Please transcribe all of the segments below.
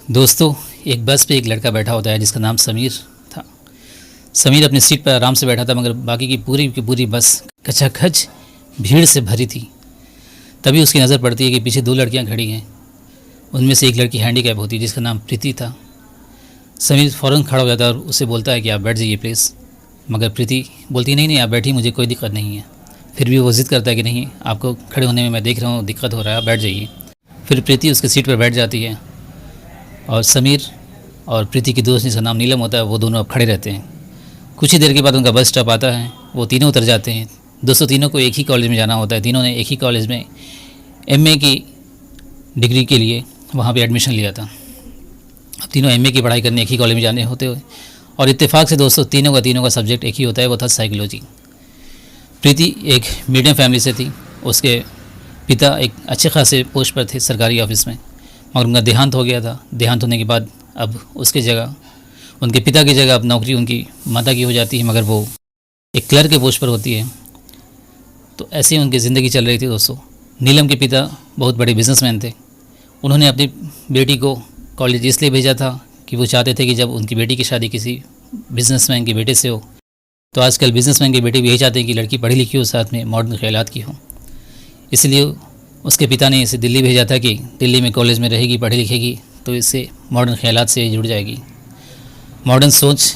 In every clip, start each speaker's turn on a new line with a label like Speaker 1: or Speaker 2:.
Speaker 1: दोस्तों, एक बस पे एक लड़का बैठा होता है जिसका नाम समीर था। समीर अपनी सीट पर आराम से बैठा था, मगर बाकी की पूरी बस खचाखच भीड़ से भरी थी। तभी उसकी नज़र पड़ती है कि पीछे दो लड़कियां खड़ी हैं। उनमें से एक लड़की हैंडीकैप होती है जिसका नाम प्रीति था। समीर फ़ौरन खड़ा हो जाता है और उससे बोलता है कि आप बैठ जाइए प्लीज़। मगर प्रीति बोलती नहीं नहीं, आप बैठी, मुझे कोई दिक्कत नहीं है। फिर भी वो ज़िद करता है कि नहीं, आपको खड़े होने में मैं देख रहा हूँ दिक्कत हो रहा है, आप बैठ जाइए। फिर प्रीति उसकी सीट पर बैठ जाती है और समीर और प्रीति की दोस्त जिसका नाम नीलम होता है वो दोनों अब खड़े रहते हैं। कुछ ही देर के बाद उनका बस स्टॉप आता है, वो तीनों उतर जाते हैं। दोस्तों, तीनों को एक ही कॉलेज में जाना होता है। तीनों ने एक ही कॉलेज में एमए की डिग्री के लिए वहाँ पे एडमिशन लिया था। अब तीनों एमए की पढ़ाई करने एक ही कॉलेज में जाने होते हुए, और इत्तेफाक से दोस्तों तीनों का सब्जेक्ट एक ही होता है, वो था साइकोलॉजी। प्रीति एक मीडियम फैमिली से थी। उसके पिता एक अच्छे खासे पोस्ट पर थे सरकारी ऑफिस में, मगर उनका देहांत हो गया था। देहांत होने के बाद अब उसके जगह, उनके पिता की जगह अब नौकरी उनकी माता की हो जाती है, मगर वो एक क्लर्क के पोस्ट पर होती है। तो ऐसे ही उनकी ज़िंदगी चल रही थी दोस्तों। नीलम के पिता बहुत बड़े बिजनेसमैन थे। उन्होंने अपनी बेटी को कॉलेज इसलिए भेजा था कि वो चाहते थे कि जब उनकी बेटी की शादी किसी बिजनेसमैन के बेटे से हो, तो आजकल बिजनेसमैन के बेटे भी यही चाहते हैं कि लड़की पढ़ी लिखी हो, साथ में मॉडर्न ख्यालात की हो। इसलिए उसके पिता ने इसे दिल्ली भेजा था कि दिल्ली में कॉलेज में रहेगी, पढ़ी लिखेगी तो इससे मॉडर्न ख्यालात से जुड़ जाएगी, मॉडर्न सोच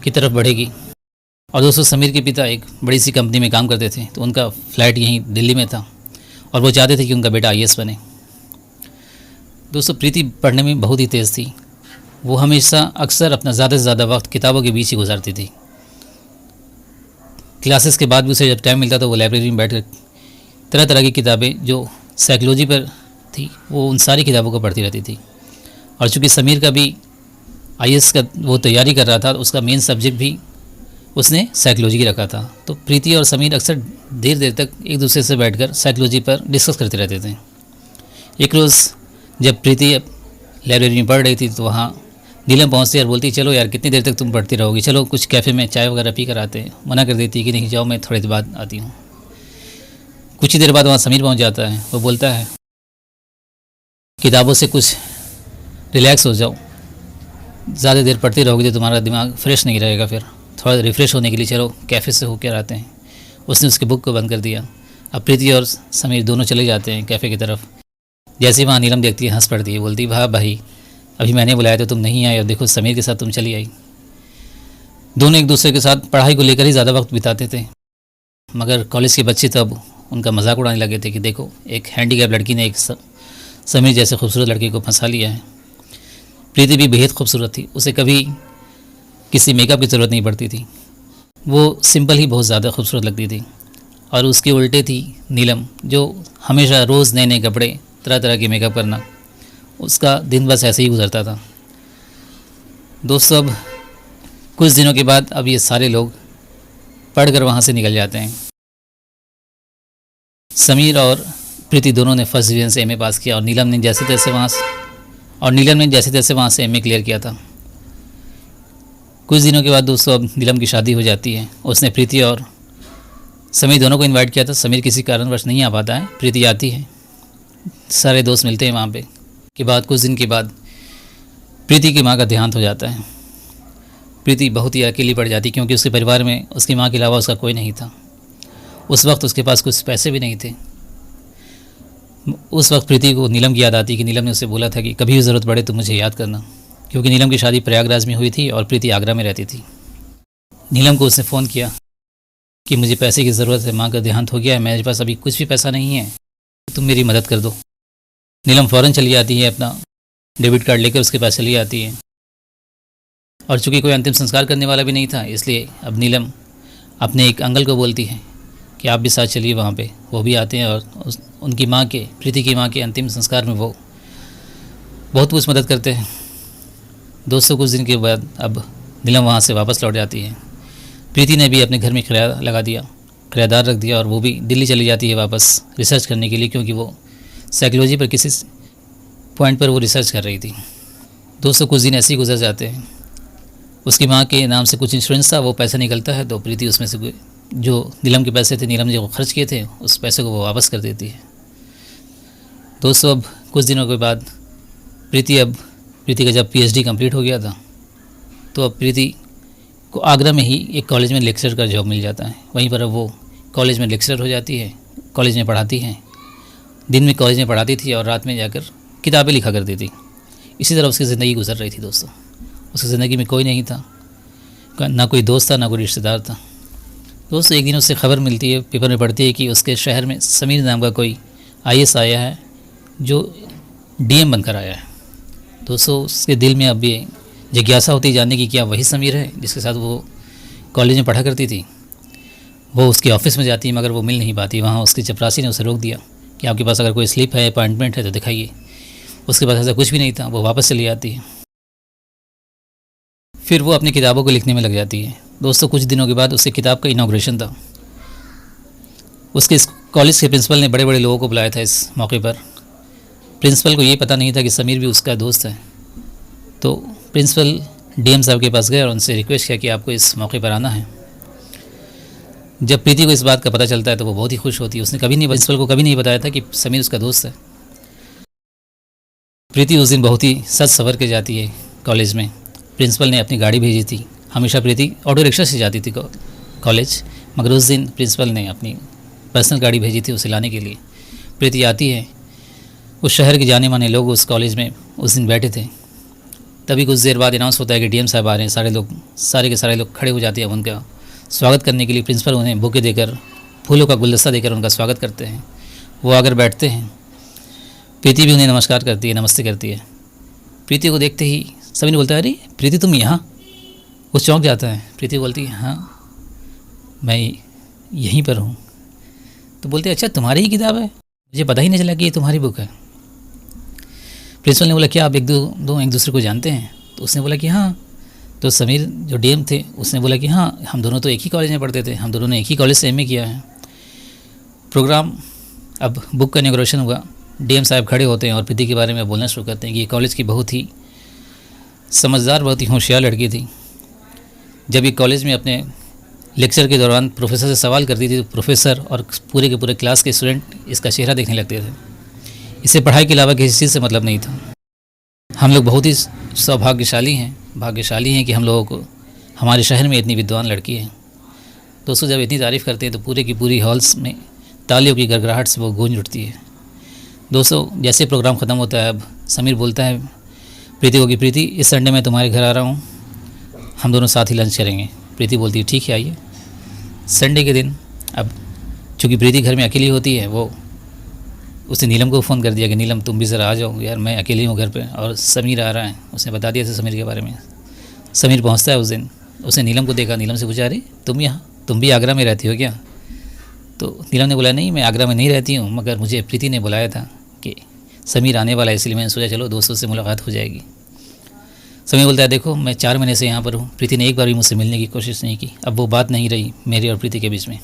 Speaker 1: की तरफ बढ़ेगी। और दोस्तों, समीर के पिता एक बड़ी सी कंपनी में काम करते थे, तो उनका फ़्लैट यहीं दिल्ली में था और वो चाहते थे कि उनका बेटा आईएएस बने। दोस्तों, प्रीति पढ़ने में बहुत ही तेज़ थी। वो हमेशा अक्सर अपना ज़्यादा से ज़्यादा वक्त किताबों के बीच ही गुजारती थी। क्लासेस के बाद भी उसे जब टाइम मिलता था वो लाइब्रेरी में बैठकर तरह तरह की किताबें जो साइकोलॉजी पर थी वो उन सारी किताबों को पढ़ती रहती थी। और चूँकि समीर का भी आईएएस का वो तैयारी कर रहा था, उसका मेन सब्जेक्ट भी उसने साइकोलॉजी की रखा था। तो प्रीति और समीर अक्सर देर देर तक एक दूसरे से बैठकर साइकोलॉजी पर डिस्कस करते रहते थे। एक रोज़ जब प्रीति लाइब्रेरी में पढ़ रही थी तो वहाँ नीलम पहुँचती और बोलती, चलो यार कितनी देर तक तुम पढ़ती रहोगी, चलो कुछ कैफ़े में चाय वगैरह पी कर आते हैं। मना कर देती कि नहीं जाओ, मैं थोड़ी देर बाद आती हूँ। कुछ ही देर बाद वहाँ समीर पहुँच जाता है। वो बोलता है, किताबों से कुछ रिलैक्स हो जाओ, ज़्यादा देर पढ़ती रहोगी तो तुम्हारा दिमाग फ्रेश नहीं रहेगा, फिर थोड़ा रिफ़्रेश होने के लिए चलो कैफ़े से होकर आते हैं। उसने उसके बुक को बंद कर दिया। अब प्रीति और समीर दोनों चले जाते हैं कैफ़े की तरफ। जैसे ही वहाँ नीलम देखती है, हंस पड़ती है, बोलती, वाह भाई, अभी मैंने बुलाया तो तुम नहीं आए और देखो समीर के साथ तुम चली आई। दोनों एक दूसरे के साथ पढ़ाई को लेकर ही ज़्यादा वक्त बिताते थे, मगर कॉलेज के बच्चे तो अब उनका मजाक उड़ाने लगे थे कि देखो एक हैंडीकैप लड़की ने एक समीर जैसे खूबसूरत लड़के को फंसा लिया है। प्रीति भी बेहद खूबसूरत थी, उसे कभी किसी मेकअप की ज़रूरत नहीं पड़ती थी, वो सिंपल ही बहुत ज़्यादा खूबसूरत लगती थी। और उसके उल्टे थी नीलम, जो हमेशा रोज़ नए नए कपड़े, तरह तरह के मेकअप करना, उसका दिन बस ऐसे ही गुजरता था। दोस्तों, अब कुछ दिनों के बाद अब ये सारे लोग पढ़कर वहाँ से निकल जाते हैं। समीर और प्रीति दोनों ने फर्स्ट डिवीज़न से एमए पास किया और नीलम ने जैसे तैसे वहाँ से एमए क्लियर किया था। कुछ दिनों के बाद दोस्तों अब नीलम की शादी हो जाती है। उसने प्रीति और समीर दोनों को इनवाइट किया था। समीर किसी कारणवश नहीं आ पाता है, प्रीति आती है, सारे दोस्त मिलते हैं वहाँ पे। के बाद कुछ दिन के बाद प्रीति की माँ का देहांत हो जाता है। प्रीति बहुत ही अकेली पड़ जाती क्योंकि उसके परिवार में उसकी माँ के अलावा उसका कोई नहीं था। उस वक्त उसके पास कुछ पैसे भी नहीं थे। उस वक्त प्रीति को नीलम की याद आती कि नीलम ने उसे बोला था कि कभी भी ज़रूरत पड़े तो मुझे याद करना, क्योंकि नीलम की शादी प्रयागराज में हुई थी और प्रीति आगरा में रहती थी। नीलम को उसने फ़ोन किया कि मुझे पैसे की ज़रूरत है, माँ का देहांत हो गया है, मेरे पास अभी कुछ भी पैसा नहीं है, तुम मेरी मदद कर दो। नीलम फ़ौरन चली आती है, अपना डेबिट कार्ड लेकर उसके पास चली आती है। और चूँकि कोई अंतिम संस्कार करने वाला भी नहीं था, इसलिए अब नीलम अपने एक अंकल को बोलती है कि आप भी साथ चलिए वहाँ पे। वो भी आते हैं और उनकी माँ के, प्रीति की माँ के अंतिम संस्कार में वो बहुत कुछ मदद करते हैं। दोस्तों, कुछ दिन के बाद अब नीलम वहाँ से वापस लौट जाती है। प्रीति ने भी अपने घर में किराया लगा दिया, किराएदार रख दिया, और वो भी दिल्ली चली जाती है वापस रिसर्च करने के लिए, क्योंकि वो साइकोलॉजी पर किसी पॉइंट पर वो रिसर्च कर रही थी। दोस्तों, कुछ दिन ऐसे ही गुजर जाते हैं। उसकी माँ के नाम से कुछ इंश्योरेंस था, वो पैसा निकलता है तो प्रीति उसमें से जो नीलम के पैसे थे, नीलम ने जो खर्च किए थे, उस पैसे को वो वापस कर देती है। दोस्तों, अब कुछ दिनों के बाद प्रीति अब प्रीति का जब पीएचडी कंप्लीट हो गया था तो अब प्रीति को आगरा में ही एक कॉलेज में लेक्चर का जॉब मिल जाता है। वहीं पर अब वो कॉलेज में लेक्चरर हो जाती है, कॉलेज में पढ़ाती हैं। दिन में कॉलेज में पढ़ाती थी और रात में जाकर किताबें लिखा करती थी। इसी तरह उसकी ज़िंदगी गुजर रही थी दोस्तों। उसकी ज़िंदगी में कोई नहीं था, ना कोई दोस्त था, ना कोई रिश्तेदार था। दोस्तों एक दिन उससे खबर मिलती है, पेपर में पढ़ती है कि उसके शहर में समीर नाम का कोई आईएएस आया है जो डीएम बनकर आया है। दोस्तों उसके दिल में अब ये जिज्ञासा होती जानने की क्या वही समीर है जिसके साथ वो कॉलेज में पढ़ा करती थी। वो उसके ऑफिस में जाती है मगर वो मिल नहीं पाती। वहाँ उसकी चपरासी ने उसे रोक दिया कि आपके पास अगर कोई स्लिप है, अपॉइंटमेंट है तो दिखाइए। उसके पास ऐसा कुछ भी नहीं था, वो वापस चली जाती है। फिर वो अपनी किताबों को लिखने में लग जाती है। दोस्तों कुछ दिनों के बाद उसकी किताब का इनॉग्रेशन था। उसके कॉलेज के प्रिंसिपल ने बड़े बड़े लोगों को बुलाया था इस मौके पर। प्रिंसिपल को ये पता नहीं था कि समीर भी उसका दोस्त है। तो प्रिंसिपल डीएम साहब के पास गए और उनसे रिक्वेस्ट किया कि आपको इस मौके पर आना है। जब प्रीति को इस बात का पता चलता है तो वो बहुत ही खुश होती है। उसने कभी नहीं प्रिंसिपल को कभी नहीं बताया था कि समीर उसका दोस्त है। प्रीति उस दिन बहुत ही सज सवर के जाती है कॉलेज में। प्रिंसिपल ने अपनी गाड़ी भेजी थी। हमेशा प्रीति ऑटो रिक्शा से जाती थी कॉलेज, मगर उस दिन प्रिंसिपल ने अपनी पर्सनल गाड़ी भेजी थी उसे लाने के लिए। प्रीति आती है। उस शहर के जाने माने लोग उस कॉलेज में उस दिन बैठे थे। तभी कुछ देर बाद अनाउंस होता है कि डीएम साहब आ रहे हैं। सारे के सारे लोग खड़े हो जाते हैं उनका स्वागत करने के लिए। प्रिंसिपल उन्हें बुके देकर, फूलों का गुलदस्ता देकर उनका स्वागत करते हैं। वो आकर बैठते हैं। प्रीति भी उन्हें नमस्कार करती है, नमस्ते करती है। प्रीति को देखते ही सभी ने बोलता है, अरे प्रीति तुम यहाँ? वो चौंक जाता है। प्रीति बोलती है, हाँ मैं यहीं पर हूँ। तो बोलते हैं, अच्छा तुम्हारी ही किताब है? मुझे पता ही नहीं चला कि ये तुम्हारी बुक है। प्रिंसिपल ने बोला, क्या आप एक दूसरे को जानते हैं? तो उसने बोला कि हाँ। तो समीर जो डीएम थे उसने बोला कि हाँ, हम दोनों तो एक ही कॉलेज में पढ़ते थे, हम दोनों ने एक ही कॉलेज से एमए किया है। प्रोग्राम अब बुक का इनॉग्रेशन हुआ। डीएम साहब खड़े होते हैं और प्रीति के बारे में बोलना शुरू करते हैं कि ये कॉलेज की बहुत ही समझदार, बहुत ही होशियार लड़की थी। जब ये कॉलेज में अपने लेक्चर के दौरान प्रोफेसर से सवाल करती थी तो प्रोफेसर और पूरे के पूरे क्लास के स्टूडेंट इसका चेहरा देखने लगते थे। इसे पढ़ाई के अलावा किसी चीज़ से मतलब नहीं था। हम लोग बहुत ही भाग्यशाली हैं कि हम लोगों को हमारे शहर में इतनी विद्वान लड़की है। दोस्तों जब इतनी तारीफ़ करते हैं तो पूरे की पूरी हॉल्स में तालियों की गड़गड़ाहट से वो गूंज उठती है। दोस्तों जैसे प्रोग्राम ख़त्म होता है अब समीर बोलता है प्रीति को कि प्रीति इस संडे मैं तुम्हारे घर आ रहा हूँ, हम दोनों साथ ही लंच करेंगे। प्रीति बोलती है ठीक है आइए। संडे के दिन अब चूँकि प्रीति घर में अकेली होती है, वो उसने नीलम को फ़ोन कर दिया कि नीलम तुम भी ज़रा आ जाओ यार, मैं अकेली हूँ घर पे और समीर आ रहा है। उसने बता दिया था समीर के बारे में। समीर पहुँचता है उस दिन। उसने नीलम को देखा, नीलम से पूछा, अरे तुम भी आगरा में रहती हो क्या? तो नीलम ने बोला, नहीं मैं आगरा में नहीं रहती हूँ, मगर मुझे प्रीति ने बुलाया था कि समीर आने वाला है, इसलिए मैंने सोचा चलो दोस्तों से मुलाकात हो जाएगी। समीर बोलता है, देखो मैं 4 महीने से यहाँ पर हूँ, प्रीति ने एक बार भी मुझसे मिलने की कोशिश नहीं की। अब वो बात नहीं रही मेरी और प्रीति के बीच में।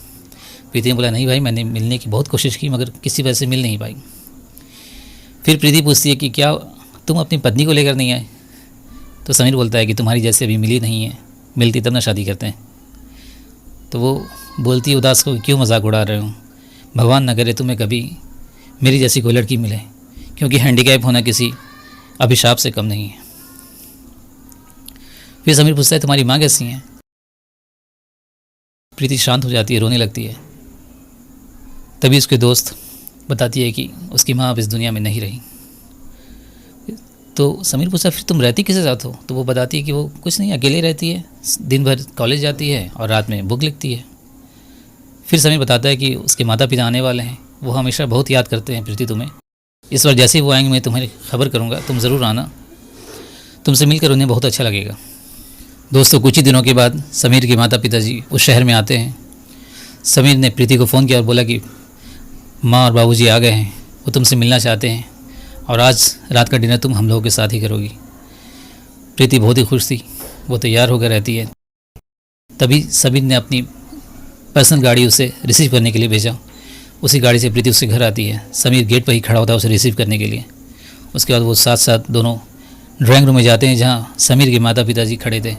Speaker 1: प्रीति ने बोला, नहीं भाई मैंने मिलने की बहुत कोशिश की मगर किसी वजह से मिल नहीं पाई। फिर प्रीति पूछती है कि क्या तुम अपनी पत्नी को लेकर नहीं आए? तो समीर बोलता है कि तुम्हारी जैसे अभी मिली नहीं है, मिलती तब ना शादी करते हैं। तो वो बोलती है उदास को, क्यों मजाक उड़ा रहे हो? भगवान न करे तुम्हें कभी मेरी जैसी कोई लड़की मिले, क्योंकि हैंडीकैप होना किसी अभिशाप से कम नहीं है। फिर समीर पूछता है तुम्हारी माँ कैसी है? प्रीति शांत हो जाती है, रोने लगती है। तभी उसके दोस्त बताती है कि उसकी माँ अब इस दुनिया में नहीं रही। तो समीर पूछा फिर तुम रहती किसके साथ हो? तो वो बताती है कि वो कुछ नहीं, अकेले रहती है, दिन भर कॉलेज जाती है और रात में बुक लिखती है। फिर समीर बताता है कि उसके माता पिता आने वाले हैं, वो हमेशा बहुत याद करते हैं प्रीति तुम्हें। इस बार जैसे ही वो आएंगे मैं तुम्हें खबर करूँगा, तुम ज़रूर आना, तुमसे मिलकर उन्हें बहुत अच्छा लगेगा। दोस्तों कुछ ही दिनों के बाद समीर के माता पिताजी उस शहर में आते हैं। समीर ने प्रीति को फ़ोन किया और बोला कि माँ और बाबूजी आ गए हैं, वो तुमसे मिलना चाहते हैं और आज रात का डिनर तुम हम लोगों के साथ ही करोगी। प्रीति बहुत ही खुश थी, वो तैयार होकर रहती है। तभी समीर ने अपनी पर्सनल गाड़ी उसे रिसीव करने के लिए भेजा। उसी गाड़ी से प्रीति उसके घर आती है। समीर गेट पर ही खड़ा होता है उसे रिसीव करने के लिए। उसके बाद वो साथ साथ दोनों ड्राइंग रूम में जाते हैं जहाँ समीर के माता पिताजी खड़े थे।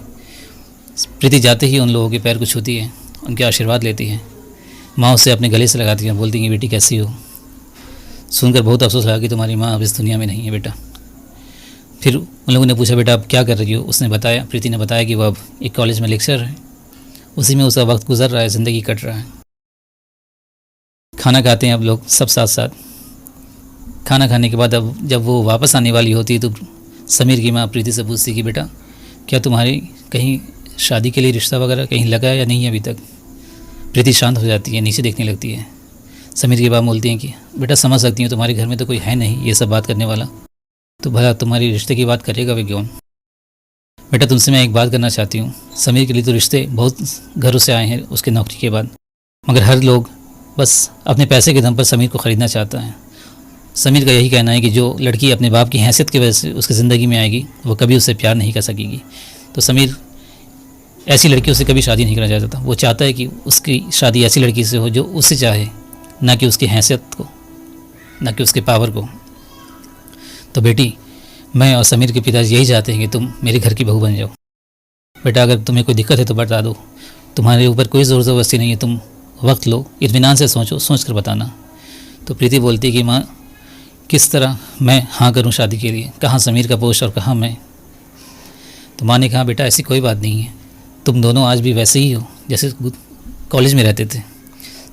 Speaker 1: प्रीति जाते ही उन लोगों के पैर को छूती है, उनके आशीर्वाद लेती है। माँ उसे अपने गले से लगाती है, बोलती हैं बेटी कैसी हो? सुनकर बहुत अफसोस लगा कि तुम्हारी माँ अब इस दुनिया में नहीं है बेटा। फिर उन लोगों ने पूछा बेटा आप क्या कर रही हो, उसने बताया, प्रीति ने बताया कि वो अब एक कॉलेज में लेक्चर है, उसी में उसका वक्त गुजर रहा है, ज़िंदगी कट रहा है। खाना खाते हैं अब लोग सब साथ साथ। खाना खाने के बाद अब जब वो वापस आने वाली होती है तो समीर की माँ प्रीति से पूछती कि बेटा क्या तुम्हारी कहीं शादी के लिए रिश्ता वगैरह कहीं लगा है या नहीं है अभी तक। प्रीति शांत हो जाती है, नीचे देखने लगती है। समीर की माँ बोलती हैं कि बेटा समझ सकती हूँ तुम्हारे घर में तो कोई है नहीं ये सब बात करने वाला, तो भला तुम्हारी रिश्ते की बात करेगा वे कौन। बेटा तुमसे मैं एक बात करना चाहती हूँ, समीर के लिए तो रिश्ते बहुत घरों से आए हैं उसके नौकरी के बाद, मगर हर लोग बस अपने पैसे के दम पर समीर को ख़रीदना चाहता है। समीर का यही कहना है कि जो लड़की अपने बाप की हैसियत की वजह से उसकी ज़िंदगी में आएगी वो कभी उससे प्यार नहीं कर सकेगी। तो समीर ऐसी लड़कियों से कभी शादी नहीं करना चाहता। वो चाहता है कि उसकी शादी ऐसी लड़की से हो जो उससे चाहे, ना कि उसकी हैसियत को, ना कि उसके पावर को। तो बेटी मैं और समीर के पिताजी यही चाहते हैं कि तुम मेरे घर की बहू बन जाओ। बेटा अगर तुम्हें कोई दिक्कत है तो बता दो, तुम्हारे ऊपर कोई ज़ोर ज़बरदस्ती नहीं है, तुम वक्त लो, इत्मीनान से सोचो, सोच कर बताना। तो प्रीति बोलती है कि माँ किस तरह मैं हाँ करूँ शादी के लिए, कहाँ समीर का पोस्ट और कहाँ मैं। तो माँ ने कहा बेटा ऐसी कोई बात नहीं है, तुम दोनों आज भी वैसे ही हो जैसे कॉलेज में रहते थे।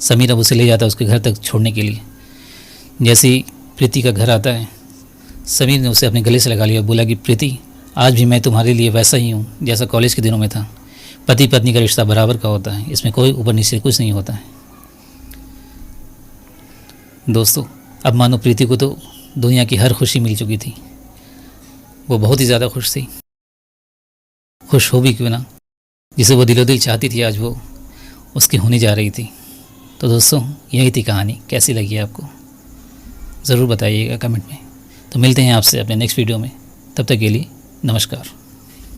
Speaker 1: समीर अब उसे ले जाता है उसके घर तक छोड़ने के लिए। जैसे ही प्रीति का घर आता है समीर ने उसे अपने गले से लगा लिया और बोला कि प्रीति आज भी मैं तुम्हारे लिए वैसा ही हूँ जैसा कॉलेज के दिनों में था। पति पत्नी का रिश्ता बराबर का होता है, इसमें कोई ऊपर नीचे कुछ नहीं होता है। दोस्तों अब मानो प्रीति को तो दुनिया की हर खुशी मिल चुकी थी, वो बहुत ही ज़्यादा खुश थी। खुश हो भी क्यों ना, जिसे वो दिलो दिल चाहती थी आज वो उसकी होने जा रही थी। तो दोस्तों यही थी कहानी, कैसी लगी आपको ज़रूर बताइएगा कमेंट में। तो मिलते हैं आपसे अपने नेक्स्ट वीडियो में, तब तक के लिए नमस्कार।